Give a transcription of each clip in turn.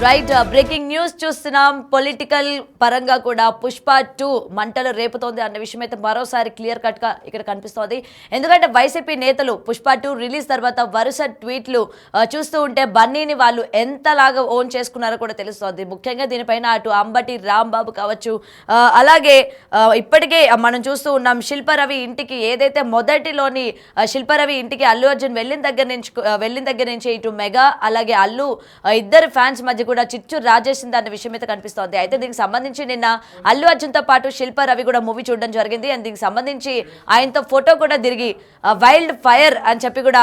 Right breaking news చూస్తున్నాం. Political పరంగా కూడా పుష్ప 2 మంటలు రేపుతోంది అన్న విషయం అయితే మరోసారి క్లియర్ కట్ గా ఇక్కడ కనిపిస్తోంది. ఎందుకంటే వైసీపీ నేతలు పుష్ప 2 రిలీజ్ తర్వాత వరుస ట్వీట్లు చూస్తూ ఉంటే బన్నీని వాళ్ళు ఎంతలాగా ఓన్ చేసుకున్నారో కూడా తెలుస్తోంది. ముఖ్యంగా దీనిపైన అటు అంబటి రాంబాబు కావచ్చు, అలాగే ఇప్పటికే మనం చూస్తూ ఉన్నాం శిల్పారవి ఇంటికి ఏదైతే మొదటిలోని శిల్పారవి ఇంటికి అల్లు అర్జున్ వెళ్ళిన దగ్గర నుంచి ఇటు మెగా అలాగే అల్లు ఇద్దరు ఫ్యాన్స్ మధ్య కూడా చిచ్చు రాజేసింది అన్న విషయం అయితే కనిపిస్తోంది. అయితే దీనికి సంబంధించి నిన్న అల్లు అర్జున్ తో పాటు శిల్పా రవి కూడా మూవీ చూడడం జరిగింది. అండ్ దీనికి సంబంధించి ఆయనతో ఫోటో కూడా తిరిగి వైల్డ్ ఫైర్ అని చెప్పి కూడా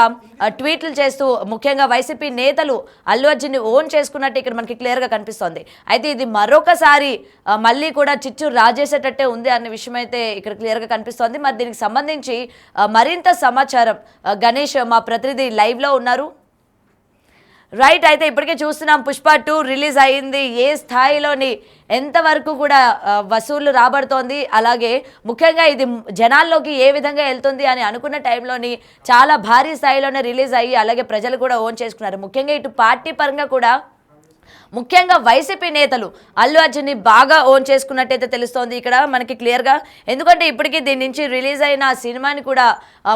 ట్వీట్లు చేస్తూ ముఖ్యంగా వైసీపీ నేతలు అల్లు అర్జున్ ని ఓన్ చేసుకున్నట్టు ఇక్కడ మనకి క్లియర్ గా కనిపిస్తోంది. అయితే ఇది మరొకసారి మళ్ళీ కూడా చిచ్చు రాజేసేటట్టే ఉంది అన్న విషయం అయితే ఇక్కడ క్లియర్ గా కనిపిస్తోంది. మరి దీనికి సంబంధించి మరింత సమాచారం గణేష్ మా ప్రతినిధి లైవ్ లో ఉన్నారు. రైట్, అయితే ఇప్పటికే చూస్తున్నాం పుష్ప 2 రిలీజ్ అయ్యింది. ఏ స్థాయిలోని ఎంతవరకు కూడా వసూళ్లు రాబడుతోంది, అలాగే ముఖ్యంగా ఇది జనాల్లోకి ఏ విధంగా వెళ్తుంది అని అనుకున్న టైంలోని చాలా భారీ స్థాయిలోనే రిలీజ్ అయ్యి అలాగే ప్రజలు కూడా ఓన్ చేసుకున్నారు. ముఖ్యంగా ఇటు పార్టీ పరంగా కూడా ముఖ్యంగా వైసీపీ నేతలు అల్లు అర్జున్ని బాగా ఓన్ చేసుకున్నట్టయితే తెలుస్తోంది ఇక్కడ మనకి క్లియర్గా. ఎందుకంటే ఇప్పటికీ దీని నుంచి రిలీజ్ అయిన సినిమాని కూడా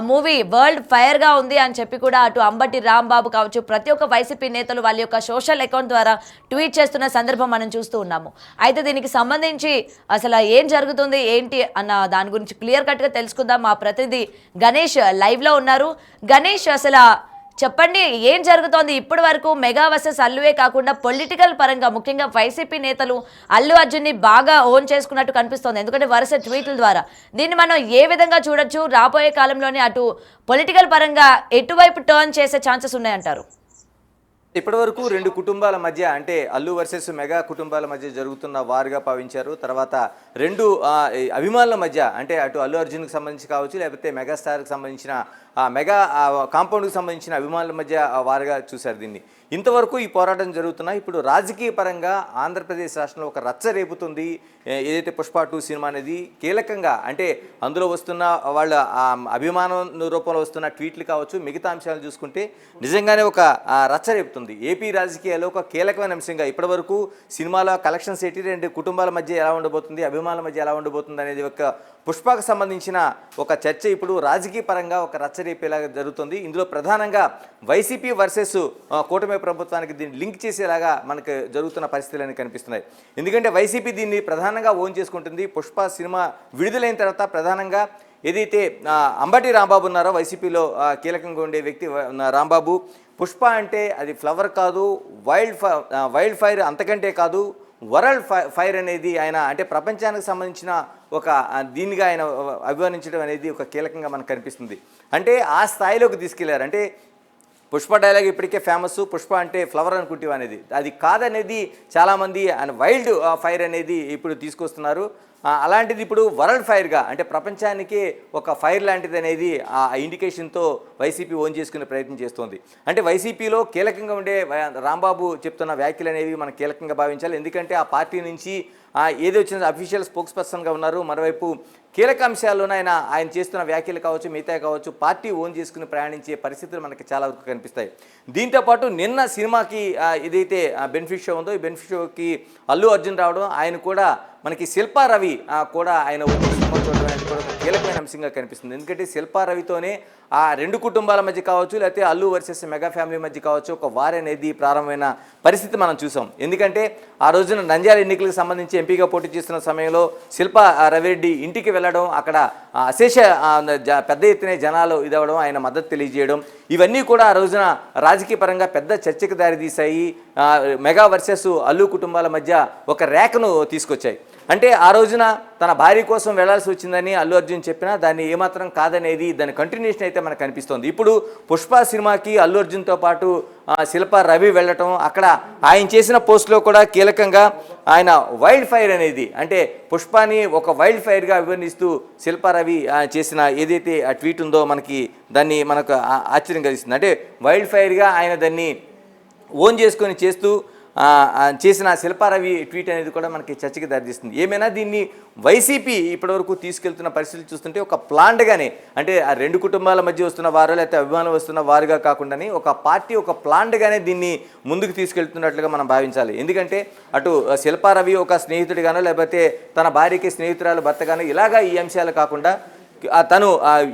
మూవీ వరల్డ్ ఫైర్గా ఉంది అని చెప్పి కూడా అటు అంబటి రాంబాబు కావచ్చు ప్రతి ఒక్క వైసీపీ నేతలు వాళ్ళ యొక్క సోషల్ అకౌంట్ ద్వారా ట్వీట్ చేస్తున్న సందర్భం మనం చూస్తూ ఉన్నాము. అయితే దీనికి సంబంధించి అసలు ఏం జరుగుతుంది ఏంటి అన్న దాని గురించి క్లియర్ కట్గా తెలుసుకుందాం. మా ప్రతినిధి గణేష్ లైవ్లో ఉన్నారు. గణేష్, అసలు చెప్పండి, ఏం జరుగుతోంది ఇప్పటి వరకు? మెగా వర్సెస్ అల్లువే కాకుండా పొలిటికల్ పరంగా ముఖ్యంగా వైసీపీ నేతలు అల్లు అర్జున్ని బాగా ఓన్ చేసుకున్నట్టు కనిపిస్తోంది. ఎందుకంటే వరుస ట్వీట్ల ద్వారా దీన్ని మనం ఏ విధంగా చూడొచ్చు? రాబోయే కాలంలోనే అటు పొలిటికల్ పరంగా ఎటువైపు టర్న్ చేసే ఛాన్సెస్ ఉన్నాయంటారు? ఇప్పటి వరకు రెండు కుటుంబాల మధ్య అంటే అల్లు వర్సెస్ మెగా కుటుంబాల మధ్య జరుగుతున్న వారుగా భావించారు. తర్వాత రెండు అభిమానుల మధ్య అంటే అటు అల్లు అర్జున్కి సంబంధించి కావచ్చు లేకపోతే మెగాస్టార్కి సంబంధించిన మెగా కాంపౌండ్కి సంబంధించిన అభిమానుల మధ్య వారుగా చూశారు దీన్ని. ఇంతవరకు ఈ పోరాటం జరుగుతున్నా ఇప్పుడు రాజకీయ పరంగా ఆంధ్రప్రదేశ్ రాష్ట్రంలో ఒక రచ్చ రేపుతుంది. ఏదైతే పుష్ప 2 సినిమా అనేది కీలకంగా అంటే అందులో వస్తున్న వాళ్ళ అభిమానం రూపంలో వస్తున్న ట్వీట్లు కావచ్చు మిగతా అంశాలు చూసుకుంటే నిజంగానే ఒక రచ్చ రేపుతుంది. ఏపీ రాజకీయాల్లో ఒక కీలకమైన అంశంగా ఇప్పటి వరకు సినిమాలో కలెక్షన్స్ ఏంటి, రెండు కుటుంబాల మధ్య ఎలా ఉండబోతుంది, అభిమానుల మధ్య ఎలా ఉండబోతుంది అనేది ఒక పుష్పకు సంబంధించిన ఒక చర్చ ఇప్పుడు రాజకీయ పరంగా ఒక రచ్చ రేపేలాగా జరుగుతుంది. ఇందులో ప్రధానంగా వైసీపీ వర్సెస్ కూటమి ప్రభుత్వానికి దీన్ని లింక్ చేసేలాగా మనకు జరుగుతున్న పరిస్థితులు కనిపిస్తున్నాయి. ఎందుకంటే వైసీపీ దీన్ని ప్రధానంగా ఓన్ చేసుకుంటుంది. పుష్ప సినిమా విడుదలైన తర్వాత ప్రధానంగా ఏదైతే అంబటి రాంబాబు ఉన్నారో వైసీపీలో కీలకంగా ఉండే వ్యక్తి రాంబాబు, పుష్ప అంటే అది ఫ్లవర్ కాదు, వైల్డ్ ఫైర్ అంతకంటే కాదు, వరల్డ్ ఫైర్ అనేది ఆయన అంటే ప్రపంచానికి సంబంధించిన ఒక దీనిగా ఆయన అభివర్ణించడం అనేది ఒక కీలకంగా మనకు కనిపిస్తుంది. అంటే ఆ స్థాయిలోకి తీసుకెళ్లారు. అంటే పుష్ప డైలాగ్ ఇప్పటికే ఫేమస్, పుష్ప అంటే ఫ్లవర్ అనుకుంటాం అనేది అది కాదనేది చాలామంది వైల్డ్ ఫైర్ అనేది ఇప్పుడు తీసుకొస్తున్నారు. అలాంటిది ఇప్పుడు వరల్డ్ ఫైర్గా అంటే ప్రపంచానికే ఒక ఫైర్ లాంటిది అనేది ఆ ఇండికేషన్తో వైసీపీ ఓన్ చేసుకునే ప్రయత్నం చేస్తోంది. అంటే వైసీపీలో కీలకంగా ఉండే రాంబాబు చెప్తున్న వ్యాఖ్యలు అనేవి మనం కీలకంగా భావించాలి. ఎందుకంటే ఆ పార్టీ నుంచి ఏదో వచ్చిన అఫీషియల్ స్పోక్స్ పర్సన్గా ఉన్నారు. మరోవైపు కీలక అంశాల్లోనే ఆయన చేస్తున్న వ్యాఖ్యలు కావచ్చు మిగతా కావచ్చు పార్టీ ఓన్ చేసుకుని ప్రయాణించే పరిస్థితులు మనకి చాలా వరకు కనిపిస్తాయి. దీంతోపాటు నిన్న సినిమాకి ఏదైతే బెనిఫిట్ షో ఉందో ఈ బెనిఫిట్ షోకి అల్లు అర్జున్ రావడం, ఆయన కూడా మనకి శిల్పా రవి కూడా ఆయన సినిమా చూడడం అనేది కూడా కీలకమైన అంశంగా కనిపిస్తుంది. ఎందుకంటే శిల్పా రవితోనే ఆ రెండు కుటుంబాల మధ్య కావచ్చు లేకపోతే అల్లు వర్సెస్ మెగా ఫ్యామిలీ మధ్య కావచ్చు ఒక వార్ అనేది ప్రారంభమైన పరిస్థితి మనం చూసాం. ఎందుకంటే ఆ రోజున నంద్యాల ఎన్నికలకు సంబంధించి ఎంపీగా పోటీ చేస్తున్న సమయంలో శిల్పా రవిరెడ్డి ఇంటికి వెళ్ళడం, అక్కడ అశేష పెద్ద ఎత్తున జనాలు ఇదవడం, ఆయన మద్దతు తెలియజేయడం ఇవన్నీ కూడా ఆ రోజున రాజకీయ పరంగా పెద్ద చర్చకు దారితీశాయి. మెగా వర్సెస్ అల్లు కుటుంబాల మధ్య ఒక రేఖను తీసుకొచ్చాయి. అంటే ఆ రోజున తన భార్య కోసం వెళ్లాల్సి వచ్చిందని అల్లు అర్జున్ చెప్పినా దాన్ని ఏమాత్రం కాదనేది దాని కంటిన్యూషన్ అయితే మనకు కనిపిస్తోంది. ఇప్పుడు పుష్ప సినిమాకి అల్లు అర్జున్తో పాటు శిల్పా రవి వెళ్ళటం, అక్కడ ఆయన చేసిన పోస్ట్లో కూడా కీలకంగా ఆయన వైల్డ్ ఫైర్ అనేది అంటే పుష్పని ఒక వైల్డ్ ఫైర్గా వివరిస్తూ శిల్పా రవి చేసిన ఏదైతే ఆ ట్వీట్ ఉందో మనకు ఆశ్చర్యం కలిగిస్తుంది. అంటే వైల్డ్ ఫైర్గా ఆయన దాన్ని ఓన్ చేసుకొని చేస్తూ చేసిన శిల్పారవి ట్వీట్ అనేది కూడా మనకి చర్చకి దారితీస్తుంది. ఏమైనా దీన్ని వైసీపీ ఇప్పటివరకు తీసుకెళ్తున్న పరిస్థితులు చూస్తుంటే ఒక ప్లాన్డ్గానే, అంటే ఆ రెండు కుటుంబాల మధ్య వస్తున్న వారు లేకపోతే అభిమానులు వస్తున్న వారుగా కాకుండానే ఒక పార్టీ ఒక ప్లాన్డ్గానే దీన్ని ముందుకు తీసుకెళ్తున్నట్లుగా మనం భావించాలి. ఎందుకంటే అటు శిల్పారవి ఒక స్నేహితుడిగానో లేకపోతే తన భార్యకి స్నేహితురాలు భర్తగానో ఇలాగా ఈ అంశాలు కాకుండా తను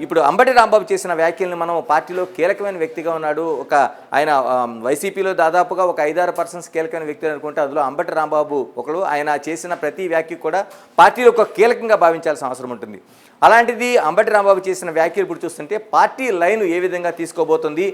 ఇప్పుడు అంబటి రాంబాబు చేసిన వ్యాఖ్యలను మనం పార్టీలో కీలకమైన వ్యక్తిగా ఉన్నాడు, ఒక ఆయన వైసీపీలో దాదాపుగా ఒక 5-6% కీలకమైన వ్యక్తులు అనుకుంటే అందులో అంబటి రాంబాబు ఒకడు. ఆయన చేసిన ప్రతి వ్యాఖ్య కూడా పార్టీలో ఒక కీలకంగా భావించాల్సిన అవసరం ఉంటుంది. అలాంటిది అంబటి రాంబాబు చేసిన వ్యాఖ్యలు ఇప్పుడు చూస్తుంటే పార్టీ లైన్ ఏ విధంగా తీసుకోబోతుంది,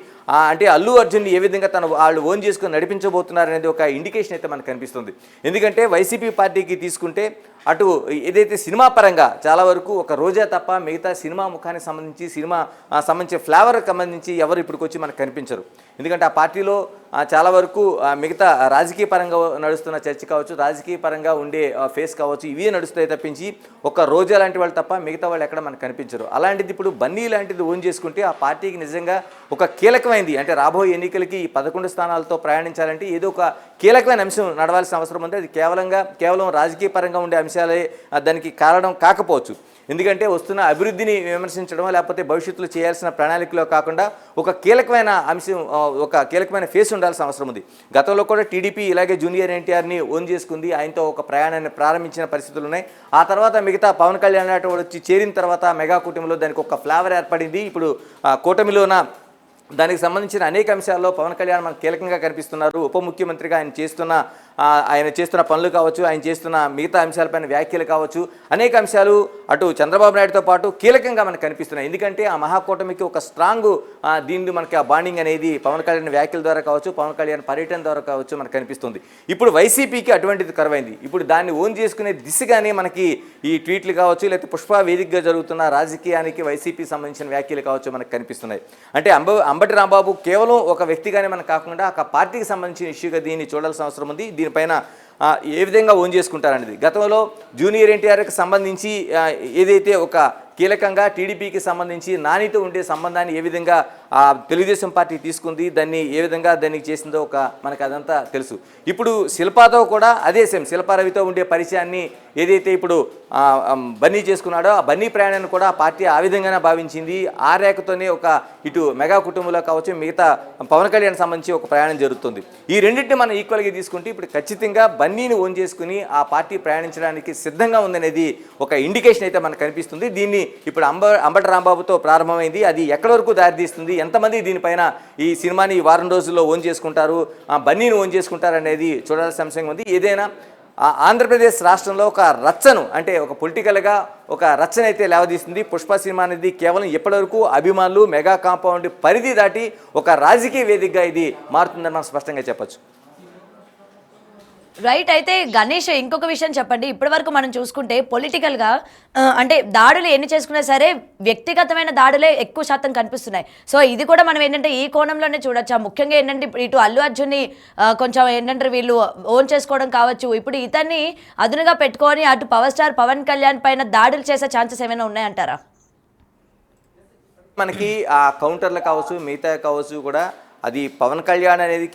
అంటే అల్లు అర్జున్ ఏ విధంగా వాళ్ళు ఓన్ చేసుకుని నడిపించబోతున్నారు అనేది ఒక ఇండికేషన్ అయితే మనకు కనిపిస్తుంది. ఎందుకంటే వైసీపీ పార్టీకి తీసుకుంటే అటు ఏదైతే సినిమా పరంగా చాలా వరకు ఒక రోజా తప్ప మిగతా సినిమా ముఖానికి సంబంధించి ఫ్లేవర్కి సంబంధించి ఎవరు ఇప్పటికొచ్చి మనకు కనిపించరు. ఎందుకంటే ఆ పార్టీలో చాలా వరకు మిగతా రాజకీయ పరంగా నడుస్తున్న చర్చ కావచ్చు, రాజకీయ పరంగా ఉండే ఫేస్ కావచ్చు, ఇవే నడుస్తాయి తప్పించి ఒక రోజా లాంటి వాళ్ళు తప్ప మిగతా వాళ్ళు ఎక్కడ మనకు కనిపించరు. అలాంటిది ఇప్పుడు బన్నీ లాంటిది ఓన్ చేసుకుంటే ఆ పార్టీకి నిజంగా ఒక కీలకమైంది, అంటే రాబోయే ఎన్నికలకి 11 స్థానాలతో ప్రయాణించాలంటే ఏదో ఒక కీలకమైన అంశం నడవాల్సిన అవసరం ఉంది. అది కేవలం రాజకీయ పరంగా ఉండే అంశాలే దానికి కారణం కాకపోవచ్చు. ఎందుకంటే వస్తున్న అభివృద్ధిని విమర్శించడం లేకపోతే భవిష్యత్తులో చేయాల్సిన ప్రణాళికలో కాకుండా ఒక కీలకమైన అంశం, ఒక కీలకమైన ఫేస్ ఉండాల్సిన అవసరం ఉంది. గతంలో కూడా టీడీపీ ఇలాగే జూనియర్ ఎన్టీఆర్ని ఓన్ చేసుకుంది, ఆయనతో ఒక ప్రయాణాన్ని ప్రారంభించిన పరిస్థితులు ఉన్నాయి. ఆ తర్వాత మిగతా పవన్ కళ్యాణ్ వచ్చి చేరిన తర్వాత మెగా కూటమిలో దానికి ఒక ఫ్లేవర్ ఏర్పడింది. ఇప్పుడు కూటమిలోన దానికి సంబంధించిన అనేక అంశాల్లో పవన్ కళ్యాణ్ మనకు కీలకంగా కనిపిస్తున్నారు. ఉప ముఖ్యమంత్రిగా ఆయన చేస్తున్న పనులు కావచ్చు, ఆయన చేస్తున్న మిగతా అంశాలపైన వ్యాఖ్యలు కావచ్చు, అనేక అంశాలు అటు చంద్రబాబు నాయుడుతో పాటు కీలకంగా మనకు కనిపిస్తున్నాయి. ఎందుకంటే ఆ మహాకూటమికి ఒక స్ట్రాంగ్ దీన్ని మనకి ఆ బాండింగ్ అనేది పవన్ కళ్యాణ్ వ్యాఖ్యల ద్వారా కావచ్చు, పవన్ కళ్యాణ్ పర్యటన ద్వారా కావచ్చు మనకు కనిపిస్తుంది. ఇప్పుడు వైసీపీకి అటువంటిది కరువైంది. ఇప్పుడు దాన్ని ఓన్ చేసుకునే దిశగానే మనకి ఈ ట్వీట్లు కావచ్చు, లేకపోతే పుష్ప వేదికగా జరుగుతున్న రాజకీయానికి వైసీపీ సంబంధించిన వ్యాఖ్యలు కావచ్చు మనకు కనిపిస్తున్నాయి. అంటే అంబటి రాంబాబు కేవలం ఒక వ్యక్తిగానే మనకు కాకుండా ఒక పార్టీకి సంబంధించిన ఇష్యూగా దీన్ని చూడాల్సిన అవసరం ఉంది. దీనిపైన ఏ విధంగా ఓన్ చేసుకుంటారనేది గతంలో జూనియర్ ఎన్టీఆర్కి సంబంధించి ఏదైతే ఒక కీలకంగా టీడీపీకి సంబంధించి నానితో ఉండే సంబంధాన్ని ఏ విధంగా తెలుగుదేశం పార్టీ తీసుకుంది, దాన్ని ఏ విధంగా దానికి చేసిందో మనకు అదంతా తెలుసు. ఇప్పుడు శిల్పాతో కూడా అదే సేమ్, శిల్పారవితో ఉండే పరిచయాన్ని ఏదైతే ఇప్పుడు బన్నీ చేసుకున్నాడో ఆ బన్నీ ప్రయాణాన్ని కూడా పార్టీ ఆ విధంగానే భావించింది. ఆ రేఖతోనే ఇటు మెగా కుటుంబంలో కావచ్చు, మిగతా పవన్ కళ్యాణ్ సంబంధించి ఒక ప్రయాణం జరుగుతుంది. ఈ రెండింటిని మనం ఈక్వల్గా తీసుకుంటే ఇప్పుడు ఖచ్చితంగా బన్నీని ఓన్ చేసుకుని ఆ పార్టీ ప్రయాణించడానికి సిద్ధంగా ఉందనేది ఒక ఇండికేషన్ అయితే మనకు కనిపిస్తుంది. దీన్ని ఇప్పుడు అంబటి రాంబాబుతో ప్రారంభమైంది. అది ఎక్కడి వరకు దారితీస్తుంది, ఎంతమంది దీనిపైన ఈ సినిమాని ఈ వారం రోజుల్లో ఓన్ చేసుకుంటారు, బన్నీని ఓన్ చేసుకుంటారు అనేది చూడాల్సిన అంశంగా ఉంది. ఏదైనా ఆంధ్రప్రదేశ్ రాష్ట్రంలో ఒక రచ్చను, అంటే ఒక పొలిటికల్గా ఒక రచ్చను అయితే లేవదీస్తుంది. పుష్ప సినిమా అనేది కేవలం ఇప్పటివరకు అభిమానులు మెగా కాంపౌండ్ పరిధి దాటి ఒక రాజకీయ వేదికగా ఇది మారుతుందని మనం స్పష్టంగా చెప్పచ్చు. రైట్. అయితే గణేష్, ఇంకొక విషయం చెప్పండి. ఇప్పటి వరకు మనం చూసుకుంటే పొలిటికల్గా అంటే దాడులు ఎన్ని చేసుకున్నా సరే వ్యక్తిగతమైన దాడులే ఎక్కువ శాతం కనిపిస్తున్నాయి. సో ఇది కూడా మనం ఏంటంటే ఈ కోణంలోనే చూడొచ్చా. ముఖ్యంగా ఏంటంటే ఇటు అల్లు అర్జున్ని కొంచెం ఏంటంటే వీళ్ళు ఓన్ చేసుకోవడం కావచ్చు, ఇప్పుడు ఇతన్ని అదునుగా పెట్టుకొని అటు పవర్ స్టార్ పవన్ కళ్యాణ్ పైన దాడులు చేసే ఛాన్సెస్ ఏమైనా ఉన్నాయంటారా? మనకి ఆ కౌంటర్లు కావచ్చు, మిగతా కావచ్చు కూడా అది పవన్ కళ్యాణ్ అనేది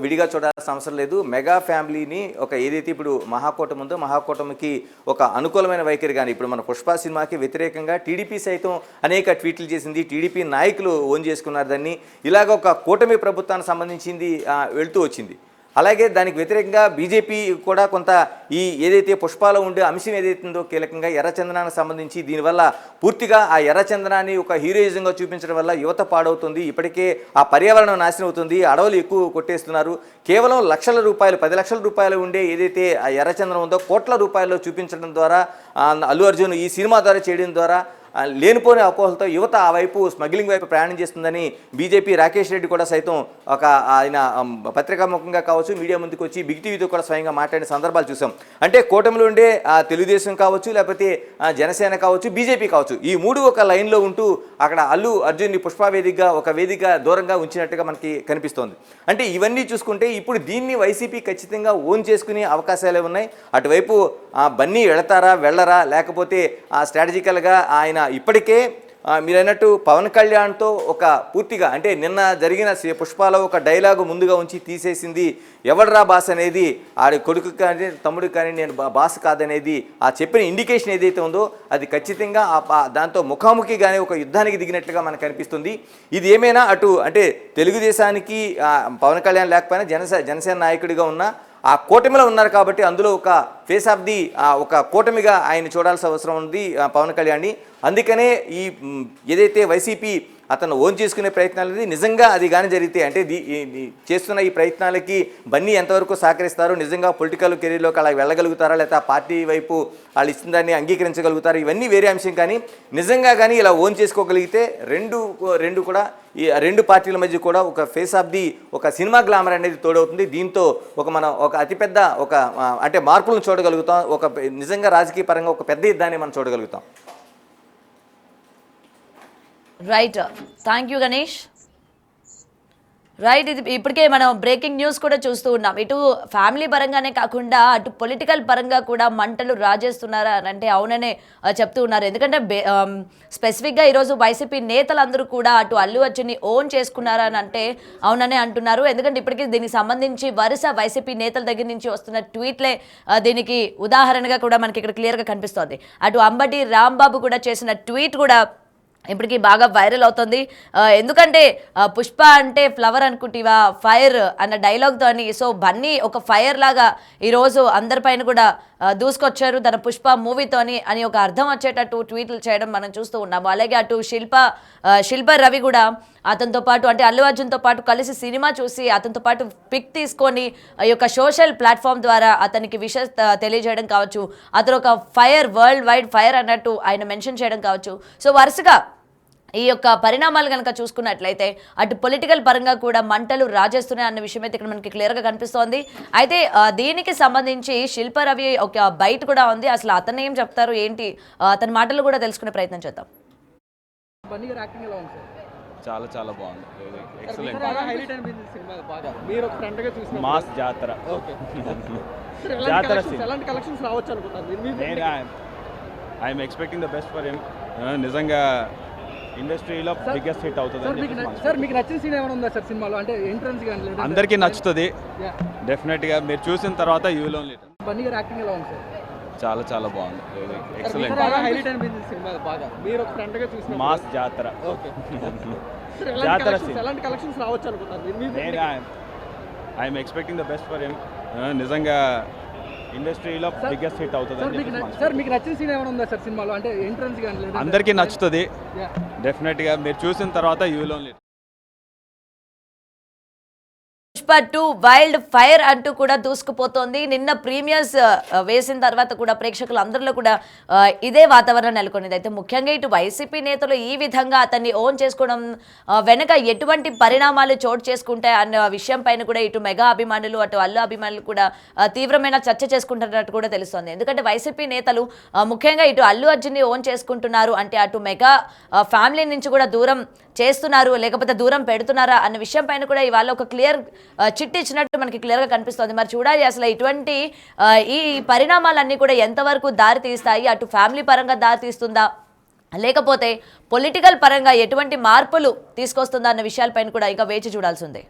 విడిగా చూడాల్సిన అవసరం లేదు. మెగా ఫ్యామిలీని ఏదైతే ఇప్పుడు మహాకూటమి ఉందో మహాకూటమికి ఒక అనుకూలమైన వైఖరి. కానీ ఇప్పుడు మన పుష్ప సినిమాకి వ్యతిరేకంగా టీడీపీ సైతం అనేక ట్వీట్లు చేసింది. టీడీపీ నాయకులు ఓన్ చేసుకున్నారు దాన్ని. ఇలాగ ఒక కూటమి ప్రభుత్వానికి సంబంధించింది వెళ్తూ వచ్చింది. అలాగే దానికి వ్యతిరేకంగా బీజేపీ కూడా కొంత ఏదైతే పుష్పాలో ఉండే అంశం ఏదైతుందో కీలకంగా ఎర్రచందనానికి సంబంధించి దీనివల్ల పూర్తిగా ఆ ఎర్రచందనాన్ని ఒక హీరోయిజంగా చూపించడం వల్ల యువత పాడవుతుంది. ఇప్పటికే ఆ పర్యావరణం నాశనం అవుతుంది, అడవులు ఎక్కువ కొట్టేస్తున్నారు. కేవలం లక్షల రూపాయలు, 10 లక్షల రూపాయలు ఉండే ఏదైతే ఆ ఎర్రచందనం ఉందో కోట్ల రూపాయల్లో చూపించడం ద్వారా అల్లు అర్జున్ ఈ సినిమా ద్వారా చేయడం ద్వారా లేనిపోని అపోహలతో యువత ఆ వైపు స్మగ్లింగ్ వైపు ప్రయాణం చేస్తుందని బీజేపీ రాకేష్ రెడ్డి కూడా సైతం ఆయన పత్రికాముఖంగా కావచ్చు, మీడియా ముందుకు వచ్చి బిగ్ టీవీతో కూడా స్వయంగా మాట్లాడిన సందర్భాలు చూసాం. అంటే కూటమిలో ఉండే తెలుగుదేశం కావచ్చు, లేకపోతే జనసేన కావచ్చు, బీజేపీ కావచ్చు, ఈ మూడు ఒక లైన్లో ఉంటూ అక్కడ అల్లు అర్జున్ని పుష్ప వేదికగా ఒక వేదిక దూరంగా ఉంచినట్టుగా మనకి కనిపిస్తోంది. అంటే ఇవన్నీ చూసుకుంటే ఇప్పుడు దీన్ని వైసీపీ ఖచ్చితంగా ఓన్ చేసుకునే అవకాశాలే ఉన్నాయి. అటువైపు బన్నీ వెళతారా వెళ్ళరా, లేకపోతే స్ట్రాటజికల్గా ఆయన ఇప్పటికే మీరు అన్నట్టు పవన్ కళ్యాణ్తో ఒక పూర్తిగా అంటే నిన్న జరిగిన పుష్పాలో ఒక డైలాగు ముందుగా ఉంచి తీసేసింది ఎవడరా బాస్ అనేది ఆడి కొడుకు కానీ తమ్ముడు కానీ నేను బాస్ కాదనేది ఆ చెప్పిన ఇండికేషన్ ఏదైతే ఉందో అది ఖచ్చితంగా దాంతో ముఖాముఖిగానే ఒక యుద్ధానికి దిగినట్లుగా మనకు కనిపిస్తుంది. ఇది ఏమైనా అటు అంటే తెలుగుదేశానికి పవన్ కళ్యాణ్ లేకపోయినా జనసేన నాయకుడిగా ఉన్న ఆ కూటమిలో ఉన్నారు కాబట్టి అందులో ఒక ఫేస్ ఆఫ్ ది ఒక కూటమిగా ఆయన చూడాల్సిన అవసరం ఉంది పవన్ కళ్యాణ్ని. అందుకనే ఈ ఏదైతే వైసీపీ అతను ఓన్ చేసుకునే ప్రయత్నాలు అనేది నిజంగా అది కానీ జరిగితే అంటే చేస్తున్న ఈ ప్రయత్నాలకి బన్నీ ఎంతవరకు సహకరిస్తారు, నిజంగా పొలిటికల్ కెరీర్లోకి అలా వెళ్ళగలుగుతారా, లేకపోతే ఆ పార్టీ వైపు వాళ్ళు ఇచ్చిన దాన్ని అంగీకరించగలుగుతారు, ఇవన్నీ వేరే అంశం. కానీ నిజంగా కానీ ఇలా ఓన్ చేసుకోగలిగితే రెండు కూడా ఈ రెండు పార్టీల మధ్య కూడా ఒక ఫేస్ ఆఫ్ ది ఒక సినిమా గ్లామర్ అనేది తోడవుతుంది. దీంతో మనం ఒక అతిపెద్ద ఒక అంటే మార్పులను చూడగలుగుతాం, ఒక నిజంగా రాజకీయ పరంగా ఒక పెద్ద యుద్ధాన్ని మనం చూడగలుగుతాం. Right, thank you Ganesh. Right, ఇది ఇప్పటికే మనం బ్రేకింగ్ న్యూస్ కూడా చూస్తూ ఉన్నాం. ఇటు ఫ్యామిలీ పరంగానే కాకుండా అటు పొలిటికల్ పరంగా కూడా మంటలు రాజేస్తున్నారా అని అంటే అవుననే చెప్తూ ఉన్నారు. ఎందుకంటే స్పెసిఫిక్గా ఈరోజు వైసీపీ నేతలందరూ కూడా అటు అల్లు అర్జున్ని ఓన్ చేసుకున్నారా అని అంటే అవుననే అంటున్నారు. ఎందుకంటే ఇప్పటికీ దీనికి సంబంధించి వరుస వైసీపీ నేతల దగ్గర నుంచి వస్తున్న ట్వీట్లే దీనికి ఉదాహరణగా కూడా మనకి ఇక్కడ క్లియర్గా కనిపిస్తోంది. అటు అంబటి రాంబాబు కూడా చేసిన ట్వీట్ కూడా ఇప్పటికీ బాగా వైరల్ అవుతుంది. ఎందుకంటే పుష్ప అంటే ఫ్లవర్ అనుకుంటేవా ఫైర్ అన్న డైలాగ్తో అని సో బన్నీ ఒక ఫైర్ లాగా ఈరోజు అందరిపైన కూడా దూసుకొచ్చారు తన పుష్ప మూవీతోని అని ఒక అర్థం వచ్చేటట్టు ట్వీట్లు చేయడం మనం చూస్తూ ఉన్నాము. అలాగే అటు శిల్ప రవి కూడా అతనితో పాటు అంటే అల్లు అర్జున్తో పాటు కలిసి సినిమా చూసి అతనితో పాటు పిక్ తీసుకొని ఈ యొక్క సోషల్ ప్లాట్ఫామ్ ద్వారా అతనికి విషెస్ తెలియజేయడం కావచ్చు, అతను ఒక ఫైర్ వరల్డ్ వైడ్ ఫైర్ అన్నట్టు ఆయన మెన్షన్ చేయడం కావచ్చు. సో వరుసగా ఈ యొక్క పరిణామాలు కనుక చూసుకున్నట్లయితే అటు పొలిటికల్ పరంగా కూడా మంటలు రాజేస్తున్నాయి అన్న విషయం అయితే ఇక్కడ మనకి క్లియర్గా కనిపిస్తోంది. అయితే దీనికి సంబంధించి శిల్ప రవి ఒక బయట కూడా ఉంది. అసలు అతను ఏం చెప్తారు ఏంటి అతని మాటలు కూడా తెలుసుకునే ప్రయత్నం చేద్దాం. చాలా చాలా బాగుంది, ఎక్సలెంట్. మాస్ జాతర జాతర I'm expecting the best for him. నిజంగా ఇండస్ట్రీలో బిగ్గెస్ట్ హిట్ అవుతుంది. అందరికీ నచ్చుతుంది డెఫినెట్గా. మీరు చూసిన తర్వాత యూ విల్ ఓన్లీ. చాలా చాలా బాగుంది, ఎక్సలెంట్. మాస్ జాతర జాతర I'm expecting the best for him. నిజంగా ఇండస్ట్రీలో బిగ్గెస్ట్ హిట్ అవుతుంది. అందరికీ నచ్చుతుంది డెఫినెట్గా. మీరు చూసిన తర్వాత you will only. Pushpa 2 wild fire అంటూ కూడా దూసుకుపోతోంది. నిన్న ప్రీమియర్స్ వేసిన తర్వాత కూడా ప్రేక్షకులు అందరిలో కూడా ఇదే వాతావరణం నెలకొనేది. అయితే ముఖ్యంగా ఇటు వైసీపీ నేతలు ఈ విధంగా అతన్ని ఓన్ చేసుకోవడం వెనక ఎటువంటి పరిణామాలు చోటు చేసుకుంటాయి అన్న విషయం పైన కూడా ఇటు మెగా అభిమానులు అటు అల్లు అభిమానులు కూడా తీవ్రమైన చర్చ చేసుకుంటున్నట్టు కూడా తెలుస్తోంది. ఎందుకంటే వైసీపీ నేతలు ముఖ్యంగా ఇటు అల్లు అర్జున్ని ఓన్ చేసుకుంటున్నారు అంటే అటు మెగా ఫ్యామిలీ నుంచి కూడా దూరం చేస్తున్నారు లేకపోతే దూరం పెడుతున్నారా అన్న విషయం పైన కూడా ఇవాళ ఒక క్లియర్ చిట్ ఇచ్చినట్టు మనకి క్లియర్గా కనిపిస్తుంది. మరి చూడాలి అసలు ఇటువంటి ఈ పరిణామాలన్నీ కూడా ఎంతవరకు దారి తీస్తాయి, అటు ఫ్యామిలీ పరంగా దారి తీస్తుందా లేకపోతే పొలిటికల్ పరంగా ఎటువంటి మార్పులు తీసుకొస్తుందా అన్న విషయాలపైన కూడా ఇంకా వేచి చూడాల్సి ఉంది.